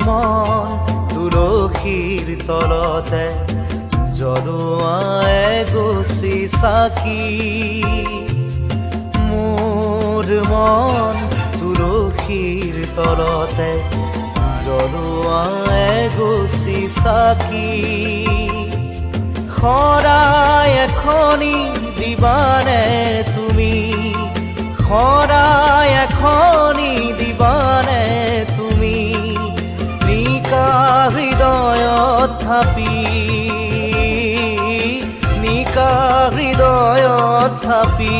মন তুলসীৰ তলতে জ্বলোৱা এগছি চাকি মোৰ মন তুলসীৰ তলতে জ্বলোৱা এগছি চাকি শৰাই এখনি দিবানে তুমি শৰাই এখনি দিবানে তুমি নিকা হৃদয়ত থাপি নিকা হৃদয়ত থাপি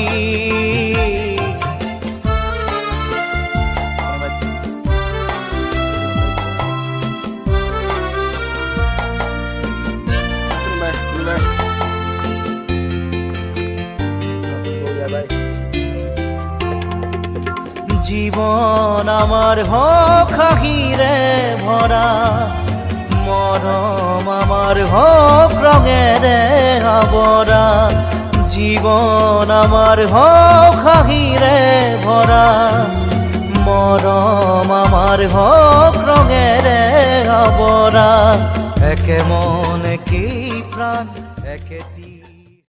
জীবন আমার হক হাঁহিৰে ভৰা মৰম আমাৰ হক ৰঙেৰে আবৰা জীবন আমাৰ হক হাঁহিৰে ভৰা মৰম আমাৰ হক ৰঙেৰে আবৰা একে মন একেই প্ৰাণ একে